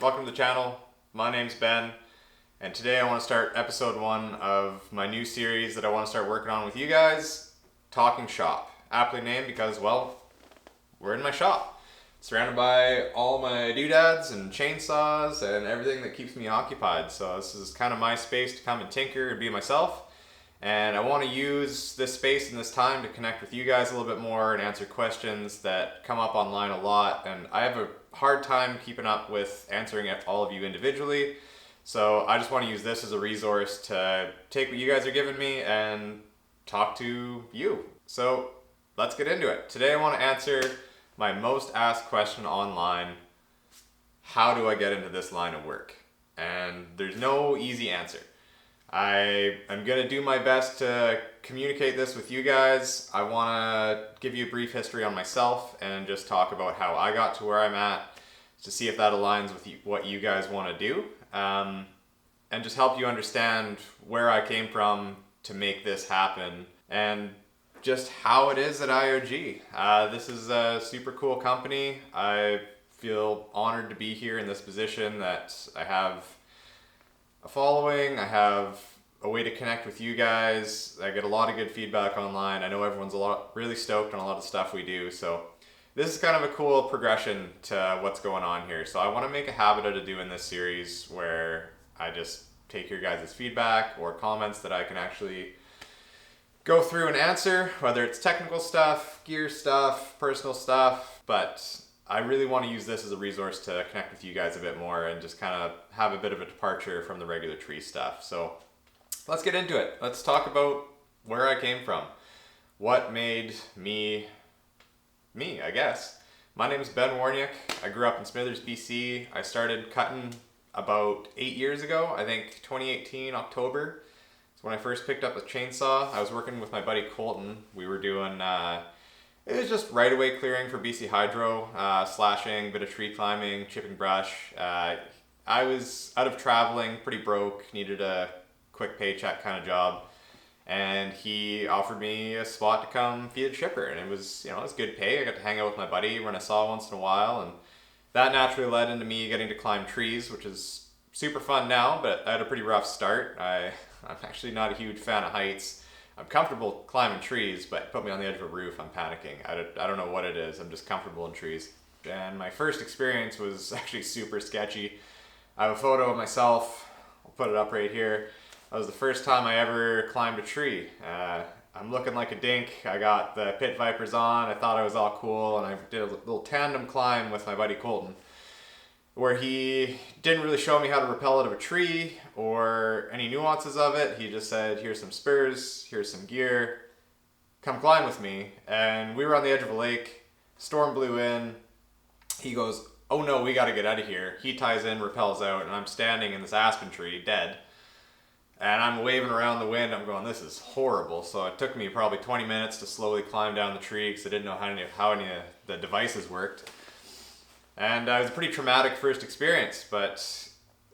welcome to the channel. My name's Ben, and today I want to start episode 1 of my new series that I want to start working on with you guys, Talking Shop. Aptly named because, well, we're in my shop, surrounded by all my doodads and chainsaws and everything that keeps me occupied. So this is kind of my space to come and tinker and be myself. And I want to use this space and this time to connect with you guys a little bit more and answer questions that come up online a lot. And I have a hard time keeping up with answering all of you individually. So I just want to use this as a resource to take what you guys are giving me and talk to you. So let's get into it. Today I want to answer my most asked question online. How do I get into this line of work? And there's no easy answer. I'm going to do my best to communicate this with you guys. I want to give you a brief history on myself and just talk about how I got to where I'm at to see if that aligns with what you guys want to do, and just help you understand where I came from to make this happen and just how it is at IOG. This is a super cool company. I feel honored to be here in this position, that I have a following, I have a way to connect with you guys. I get a lot of good feedback online. I know everyone's really stoked on a lot of stuff we do, so this is kind of a cool progression to what's going on here. So I want to make a habit out of doing this series where I just take your guys' feedback or comments that I can actually go through and answer, whether it's technical stuff, gear stuff, personal stuff, but I really want to use this as a resource to connect with you guys a bit more and just kind of have a bit of a departure from the regular tree stuff. So let's get into it. Let's talk about where I came from. What made me, I guess. My name is Ben Warniak. I grew up in Smithers, BC. I started cutting about 8 years ago. I think 2018, October. It's when I first picked up a chainsaw. I was working with my buddy Colton. We were doing it was just right-of-way clearing for BC Hydro, slashing, bit of tree climbing, chipping brush. I was out of traveling, pretty broke, needed a quick paycheck kind of job, and he offered me a spot to come feed a chipper, and it was, it was good pay. I got to hang out with my buddy, run a saw once in a while, and that naturally led into me getting to climb trees, which is super fun now, but I had a pretty rough start. I'm actually not a huge fan of heights. I'm comfortable climbing trees, but put me on the edge of a roof, I'm panicking. I don't know what it is. I'm just comfortable in trees. And my first experience was actually super sketchy. I have a photo of myself. I'll put it up right here. That was the first time I ever climbed a tree. I'm looking like a dink. I got the pit vipers on. I thought I was all cool, and I did a little tandem climb with my buddy Colton, where he didn't really show me how to rappel out of a tree or any nuances of it. He just said, here's some spurs, here's some gear, come climb with me. And we were on the edge of a lake, storm blew in. He goes, oh no, we gotta get out of here. He ties in, rappels out, and I'm standing in this aspen tree, dead. And I'm waving around the wind. I'm going, this is horrible. So it took me probably 20 minutes to slowly climb down the tree because I didn't know how any of the devices worked. And it was a pretty traumatic first experience, but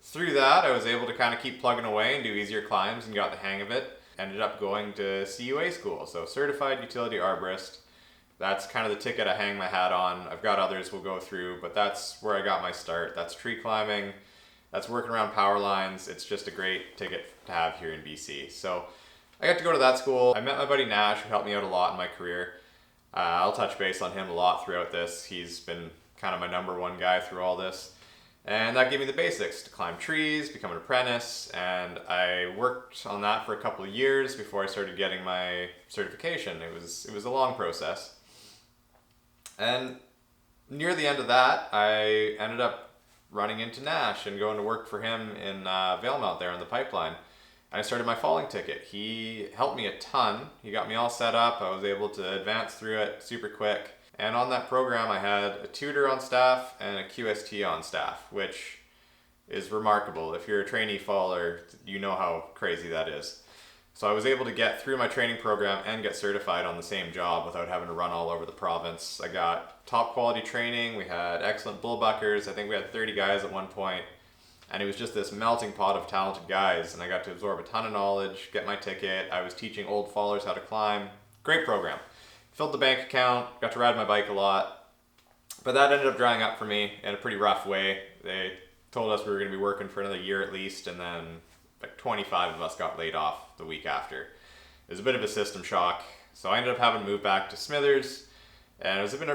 through that I was able to kind of keep plugging away and do easier climbs and got the hang of it. Ended up going to CUA school, so Certified Utility Arborist. That's kind of the ticket I hang my hat on. I've got others we'll go through, but that's where I got my start. That's tree climbing, that's working around power lines. It's just a great ticket to have here in BC. So I got to go to that school. I met my buddy Nash, who helped me out a lot in my career. I'll touch base on him a lot throughout this. He's been kind of my number one guy through all this. And that gave me the basics to climb trees, become an apprentice, and I worked on that for a couple of years before I started getting my certification. It was a long process. And near the end of that, I ended up running into Nash and going to work for him in Valemount there on the pipeline. And I started my falling ticket. He helped me a ton. He got me all set up. I was able to advance through it super quick. And on that program, I had a tutor on staff and a QST on staff, which is remarkable. If you're a trainee faller, you know how crazy that is. So I was able to get through my training program and get certified on the same job without having to run all over the province. I got top quality training. We had excellent bullbuckers. I think we had 30 guys at one point. And it was just this melting pot of talented guys. And I got to absorb a ton of knowledge, get my ticket. I was teaching old fallers how to climb. Great program. Filled the bank account, got to ride my bike a lot, but that ended up drying up for me in a pretty rough way. They told us we were going to be working for another year at least, and then like 25 of us got laid off the week after. It was a bit of a system shock, so I ended up having to move back to Smithers, and it was in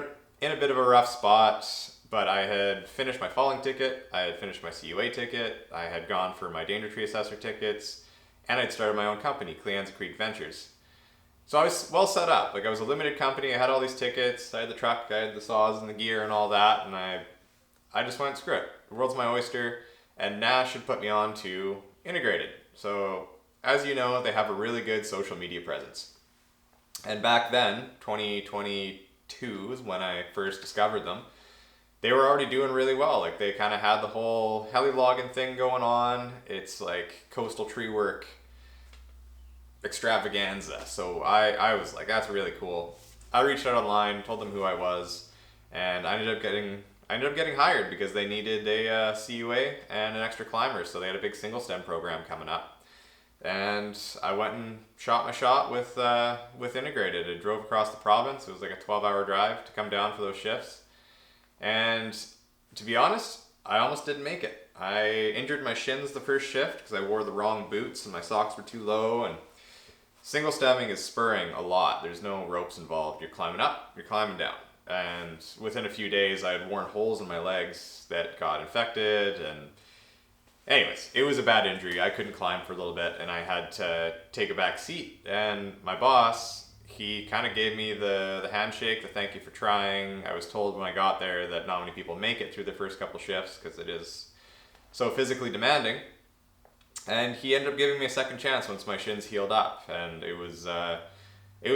a bit of a rough spot, but I had finished my falling ticket, I had finished my CUA ticket, I had gone for my danger tree assessor tickets, and I'd started my own company, Cleanza Creek Ventures. So I was well set up. Like, I was a limited company, I had all these tickets, I had the truck, I had the saws and the gear and all that, and I just went, screw it, the world's my oyster, and Nash should put me on to Integrated. So, as you know, they have a really good social media presence. And back then, 2022 is when I first discovered them. They were already doing really well. Like, they kind of had the whole heli logging thing going on. It's like coastal tree work extravaganza. So I was like, that's really cool. I reached out online, told them who I was, and I ended up getting hired because they needed a CUA and an extra climber. So they had a big single stem program coming up. And I went and shot my shot with Integrated. I drove across the province. It was like a 12-hour drive to come down for those shifts. And to be honest, I almost didn't make it. I injured my shins the first shift because I wore the wrong boots and my socks were too low. And single stemming is spurring a lot. There's no ropes involved. You're climbing up, you're climbing down. And within a few days, I had worn holes in my legs that got infected. And anyways, it was a bad injury. I couldn't climb for a little bit and I had to take a back seat. And my boss, he kind of gave me the handshake, the thank you for trying. I was told when I got there that not many people make it through the first couple shifts because it is so physically demanding. And he ended up giving me a second chance once my shins healed up. And it was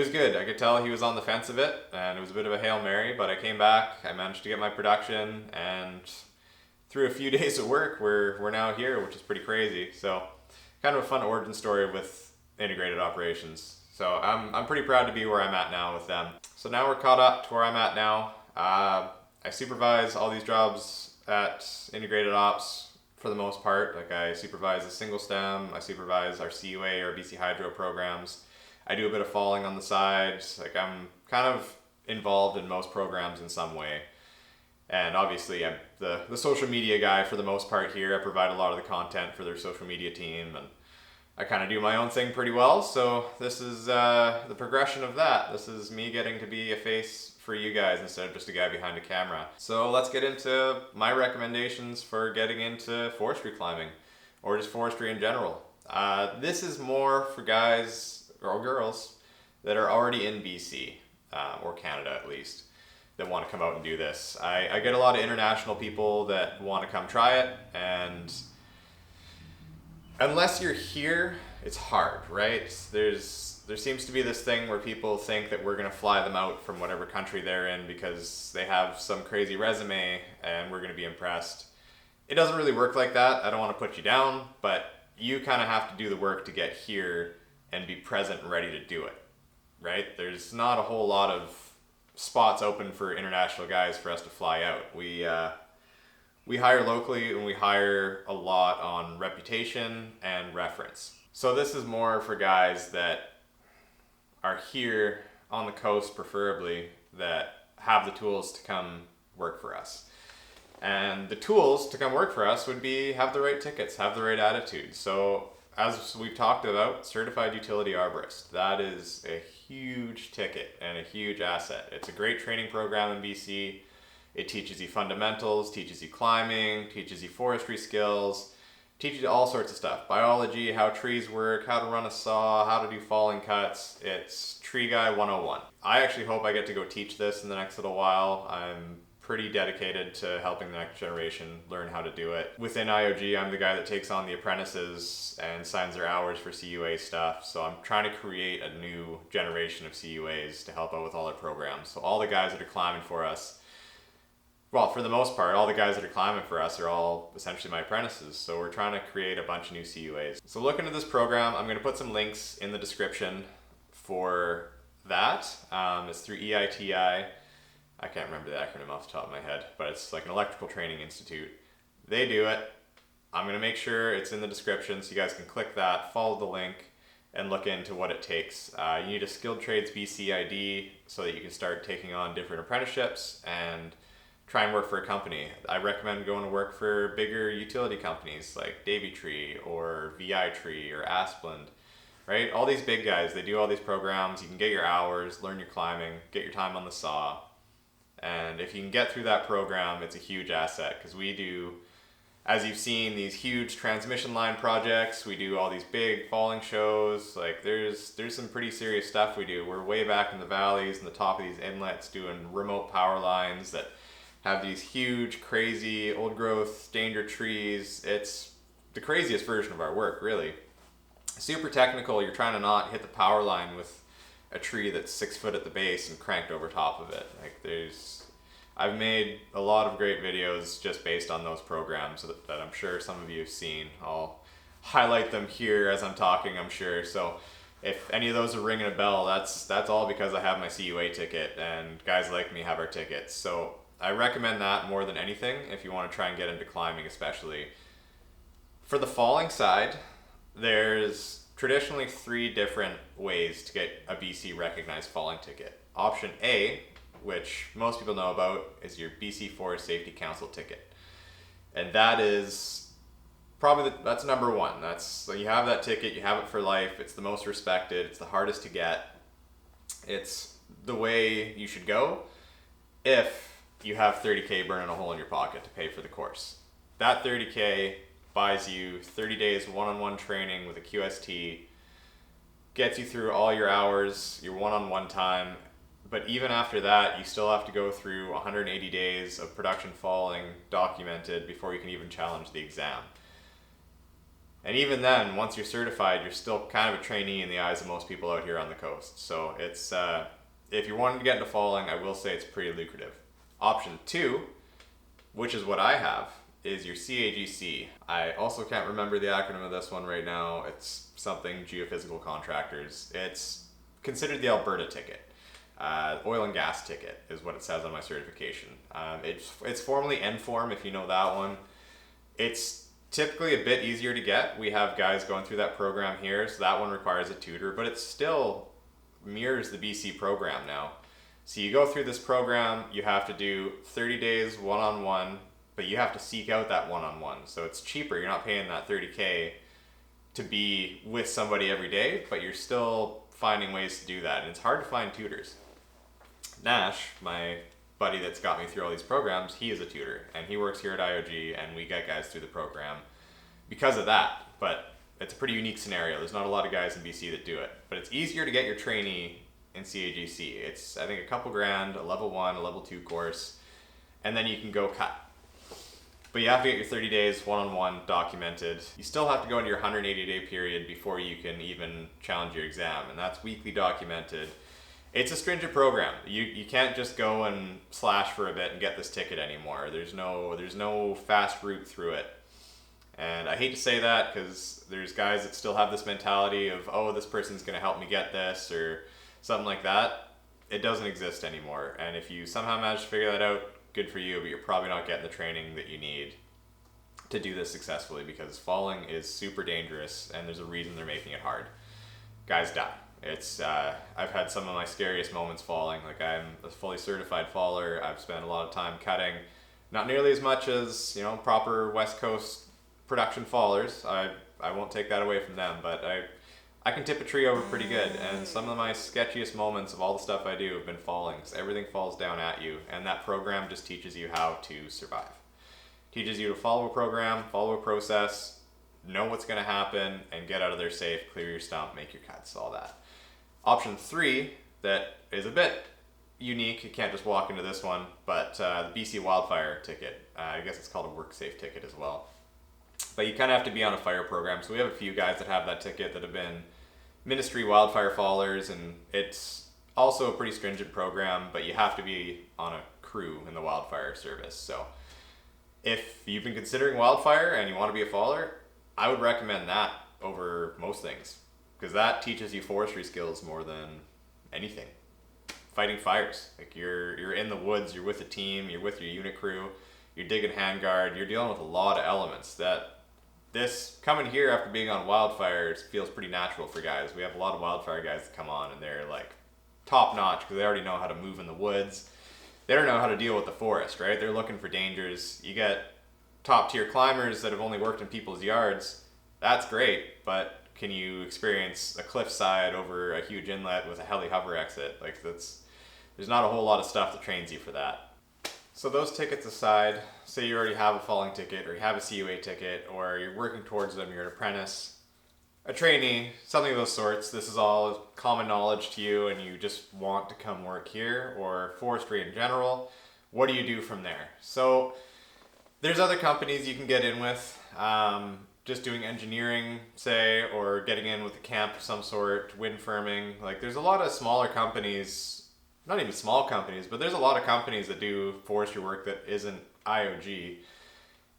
good. I could tell he was on the fence a bit, and it was a bit of a Hail Mary, but I came back, I managed to get my production, and through a few days of work, we're now here, which is pretty crazy. So kind of a fun origin story with Integrated Operations. So I'm pretty proud to be where I'm at now with them. So now we're caught up to where I'm at now. I supervise all these jobs at Integrated Ops for the most part. Like, I supervise the single stem, I supervise our CUA or BC Hydro programs. I do a bit of falling on the side. Like, I'm kind of involved in most programs in some way. And obviously I'm the social media guy for the most part here. I provide a lot of the content for their social media team, and I kind of do my own thing pretty well. So this is the progression of that. This is me getting to be a face for you guys instead of just a guy behind a camera. So let's get into my recommendations for getting into forestry climbing, or just forestry in general. This is more for guys or girls that are already in BC, or Canada at least, that want to come out and do this. I get a lot of international people that want to come try it, and unless you're here, it's hard, right? There seems to be this thing where people think that we're going to fly them out from whatever country they're in because they have some crazy resume and we're going to be impressed. It doesn't really work like that. I don't want to put you down, but you kind of have to do the work to get here and be present and ready to do it, right? There's not a whole lot of spots open for international guys for us to fly out. We hire locally, and we hire a lot on reputation and reference. So this is more for guys that are here on the coast, preferably, that have the tools to come work for us. And the tools to come work for us would be have the right tickets, have the right attitude. So as we've talked about, certified utility arborist, that is a huge ticket and a huge asset. It's a great training program in BC. It teaches you fundamentals, teaches you climbing, teaches you forestry skills, teaches you all sorts of stuff. Biology, how trees work, how to run a saw, how to do falling cuts. It's Tree Guy 101. I actually hope I get to go teach this in the next little while. I'm pretty dedicated to helping the next generation learn how to do it. Within IOG, I'm the guy that takes on the apprentices and signs their hours for CUA stuff. So I'm trying to create a new generation of CUAs to help out with all our programs. So all the guys that are climbing for us, well, for the most part, all the guys that are climbing for us are all essentially my apprentices. So we're trying to create a bunch of new CUAs. So look into this program. I'm going to put some links in the description for that. It's through EITI. I can't remember the acronym off the top of my head, but it's like an electrical training institute. They do it. I'm going to make sure it's in the description so you guys can click that, follow the link, and look into what it takes. You need a skilled trades BC ID so that you can start taking on different apprenticeships and try and work for a company. I recommend going to work for bigger utility companies like Davy Tree or VI Tree or Asplund, right? All these big guys, they do all these programs. You can get your hours, learn your climbing, get your time on the saw. And if you can get through that program, it's a huge asset because we do, as you've seen, these huge transmission line projects. We do all these big falling shows. Like there's some pretty serious stuff we do. We're way back in the valleys and the top of these inlets doing remote power lines that have these huge, crazy, old growth, danger trees. It's the craziest version of our work, really. Super technical. You're trying to not hit the power line with a tree that's 6 foot at the base and cranked over top of it. I've made a lot of great videos just based on those programs that I'm sure some of you have seen. I'll highlight them here as I'm talking, I'm sure. So if any of those are ringing a bell, that's all because I have my CUA ticket and guys like me have our tickets. So I recommend that more than anything if you want to try and get into climbing, especially. For the falling side, there's traditionally 3 different ways to get a BC recognized falling ticket. Option A, which most people know about, is your BC Forest Safety Council ticket. And that is probably, that's number 1. So you have that ticket, you have it for life, it's the most respected, it's the hardest to get. It's the way you should go if you have $30K burning a hole in your pocket to pay for the course. That $30K buys you 30 days one-on-one training with a QST, gets you through all your hours, your one-on-one time, but even after that, you still have to go through 180 days of production falling documented before you can even challenge the exam. And even then, once you're certified, you're still kind of a trainee in the eyes of most people out here on the coast. So it's, if you're wanting to get into falling, I will say it's pretty lucrative. Option 2, which is what I have, is your CAGC. I also can't remember the acronym of this one right now. It's something geophysical contractors. It's considered the Alberta ticket. Oil and gas ticket is what it says on my certification. It's formally N-form if you know that one. It's typically a bit easier to get. We have guys going through that program here, so that one requires a tutor, but it still mirrors the BC program now. So you go through this program, you have to do 30 days one-on-one, but you have to seek out that one-on-one. So it's cheaper. You're not paying that $30K to be with somebody every day, but you're still finding ways to do that. And it's hard to find tutors. Nash, my buddy that's got me through all these programs, he is a tutor and he works here at IOG and we get guys through the program because of that. But it's a pretty unique scenario. There's not a lot of guys in BC that do it, but it's easier to get your trainee in CAGC. It's, I think, a couple grand, a level 1, a level 2 course, and then you can go cut. But you have to get your 30 days one-on-one documented. You still have to go into your 180-day period before you can even challenge your exam, and that's weekly documented. It's a stringent program. You can't just go and slash for a bit and get this ticket anymore. There's no fast route through it. And I hate to say that because there's guys that still have this mentality of, oh, this person's going to help me get this or something like that. It doesn't exist anymore. And if you somehow manage to figure that out, good for you, but you're probably not getting the training that you need to do this successfully because falling is super dangerous and there's a reason they're making it hard. Guys die. It's I've had some of my scariest moments falling. Like, I'm a fully certified faller. I've spent a lot of time cutting, not nearly as much as, you know, proper West Coast production fallers. I won't take that away from them, but I can tip a tree over pretty good, and some of my sketchiest moments of all the stuff I do have been falling. So everything falls down at you, and that program just teaches you how to survive. Teaches you to follow a program, follow a process, know what's going to happen, and get out of there safe, clear your stump, make your cuts, all that. Option 3, that is a bit unique, you can't just walk into this one, but the BC wildfire ticket. I guess it's called a work safe ticket as well. But you kind of have to be on a fire program, so we have a few guys that have that ticket that have been ministry wildfire fallers, and it's also a pretty stringent program, but you have to be on a crew in the wildfire service. So if you've been considering wildfire and you want to be a faller, I would recommend that over most things, because that teaches you forestry skills more than anything. Fighting fires, like you're in the woods, you're with a team, you're with your unit crew, you're digging handguard, you're dealing with a lot of elements that this coming here after being on wildfires feels pretty natural for guys. We have a lot of wildfire guys that come on and they're like top notch because they already know how to move in the woods. they don't know how to deal with the forest, right? They're looking for dangers. You get top tier climbers that have only worked in people's yards. That's great, but can you experience a cliffside over a huge inlet with a heli hover exit? Like there's not a whole lot of stuff that trains you for that. So those tickets aside, say you already have a falling ticket or you have a CUA ticket or you're working towards them, you're an apprentice, a trainee, something of those sorts. This is all common knowledge to you and you just want to come work here or forestry in general. What do you do from there? So there's other companies you can get in with, just doing engineering, say, or getting in with a camp of some sort, wind firming. Like there's a lot of smaller companies, not even small companies, but there's a lot of companies that do forestry work that isn't IOG.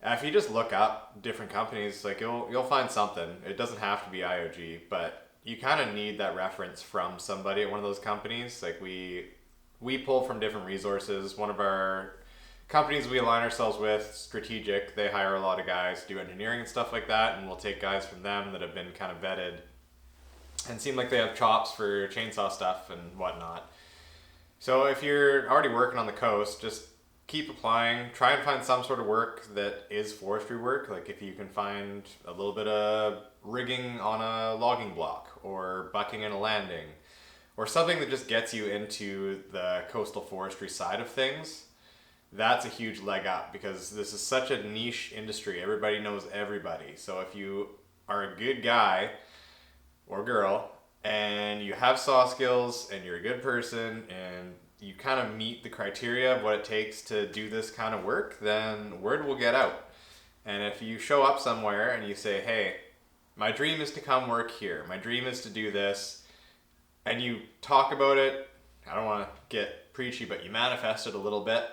If you just look up different companies, like you'll find something. It doesn't have to be IOG, but you kind of need that reference from somebody at one of those companies. Like we pull from different resources. One of our companies we align ourselves with, Strategic, they hire a lot of guys to do engineering and stuff like that, and we'll take guys from them that have been kind of vetted and seem like they have chops for chainsaw stuff and whatnot. So if you're already working on the coast, just keep applying. Try and find some sort of work that is forestry work. Like if you can find a little bit of rigging on a logging block or bucking in a landing or something that just gets you into the coastal forestry side of things, that's a huge leg up because this is such a niche industry. Everybody knows everybody. So if you are a good guy or girl and you have saw skills and you're a good person and you kind of meet the criteria of what it takes to do this kind of work, then word will get out. And if you show up somewhere and you say, hey, my dream is to come work here, my dream is to do this, and you talk about it, I don't want to get preachy, but you manifest it a little bit,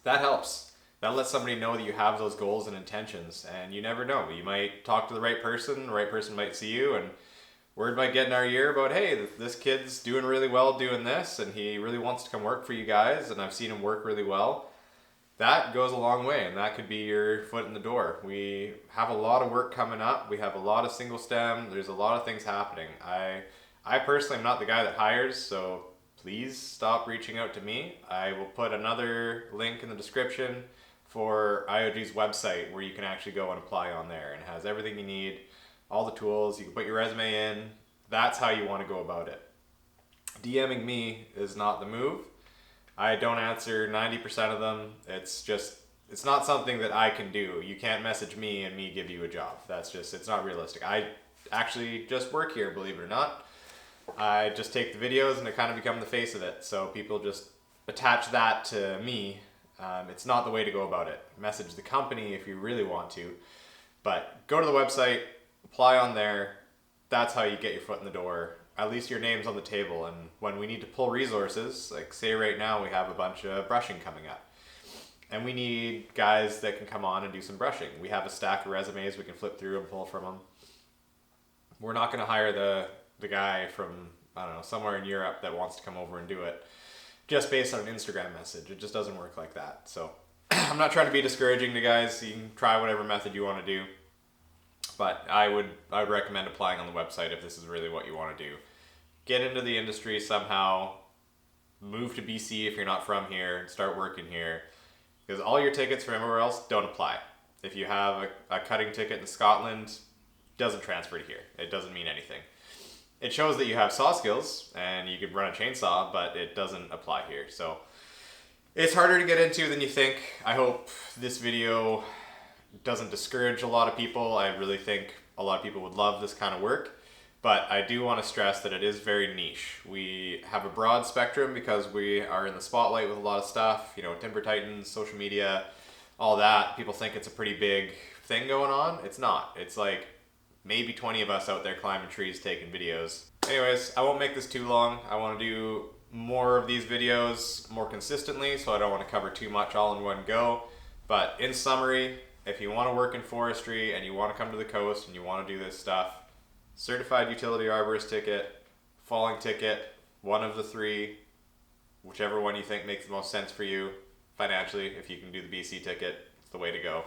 that helps. That lets somebody know that you have those goals and intentions, and you never know. You might talk to the right person might see you, and word might get in our ear about, hey, this kid's doing really well doing this, and he really wants to come work for you guys, and I've seen him work really well. That goes a long way, and that could be your foot in the door. We have a lot of work coming up. We have a lot of single stem. There's a lot of things happening. I personally am not the guy that hires, so please stop reaching out to me. I will put another link in the description for IOG's website where you can actually go and apply on there, and it has everything you need, all the tools. You can put your resume in. That's how you want to go about it. DMing me is not the move. I don't answer 90% of them. It's not something that I can do. You can't message me and me give you a job. It's not realistic. I actually just work here, believe it or not. I just take the videos and I kind of become the face of it. So people just attach that to me. It's not the way to go about it. Message the company if you really want to. But go to the website, apply on there. That's how you get your foot in the door. At least your name's on the table. And when we need to pull resources, like say right now we have a bunch of brushing coming up. And we need guys that can come on and do some brushing. We have a stack of resumes we can flip through and pull from them. We're not going to hire the guy from, I don't know, somewhere in Europe that wants to come over and do it just based on an Instagram message. It just doesn't work like that. So I'm not trying to be discouraging to guys. You can try whatever method you want to do. But I would recommend applying on the website if this is really what you want to do. Get into the industry somehow. Move to BC if you're not from here. Start working here. Because all your tickets from everywhere else don't apply. If you have a cutting ticket in Scotland, it doesn't transfer to here. It doesn't mean anything. It shows that you have saw skills and you could run a chainsaw, but it doesn't apply here. So it's harder to get into than you think. I hope this video doesn't discourage a lot of people. I really think a lot of people would love this kind of work, but I do want to stress that it is very niche. We have a broad spectrum because we are in the spotlight with a lot of stuff, Timber Titans, social media, all that. People think it's a pretty big thing going on. It's not. It's like maybe 20 of us out there climbing trees taking videos. Anyways, I won't make this too long. I want to do more of these videos more consistently, so I don't want to cover too much all in one go. But in summary, if you want to work in forestry and you want to come to the coast and you want to do this stuff, certified utility arborist ticket, falling ticket, one of the three, whichever one you think makes the most sense for you financially. If you can do the BC ticket, it's the way to go.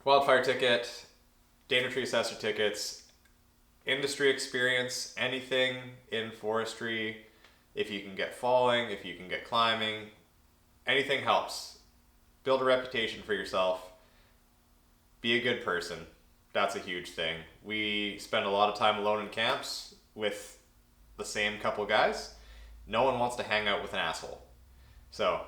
Wildfire ticket, danger tree assessor tickets, industry experience, anything in forestry, if you can get falling, if you can get climbing, anything helps. Build a reputation for yourself. Be a good person. That's a huge thing. We spend a lot of time alone in camps with the same couple guys. No one wants to hang out with an asshole. So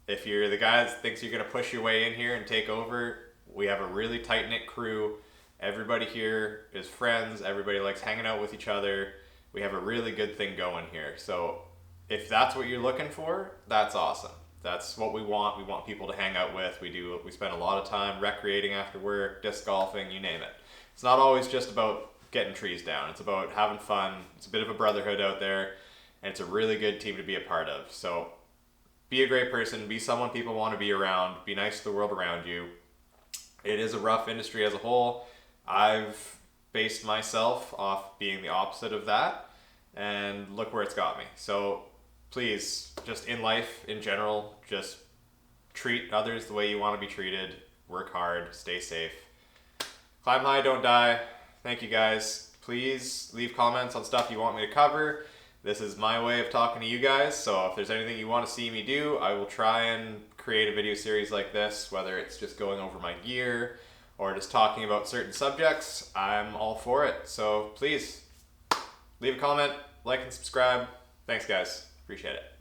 if you're the guy that thinks you're going to push your way in here and take over, we have a really tight-knit crew. Everybody here is friends. Everybody likes hanging out with each other. We have a really good thing going here. So if that's what you're looking for, that's awesome. That's what we want. We want people to hang out with. We spend a lot of time recreating after work, disc golfing, you name it. It's not always just about getting trees down. It's about having fun. It's a bit of a brotherhood out there, and it's a really good team to be a part of. So be a great person. Be someone people want to be around. Be nice to the world around you. It is a rough industry as a whole. I've based myself off being the opposite of that, and look where it's got me. So please, just in life in general, just treat others the way you want to be treated. Work hard. Stay safe. Climb high, don't die. Thank you guys. Please leave comments on stuff you want me to cover. This is my way of talking to you guys, so if there's anything you want to see me do, I will try and create a video series like this, whether it's just going over my gear or just talking about certain subjects. I'm all for it. So please leave a comment, like and subscribe. Thanks guys. Appreciate it.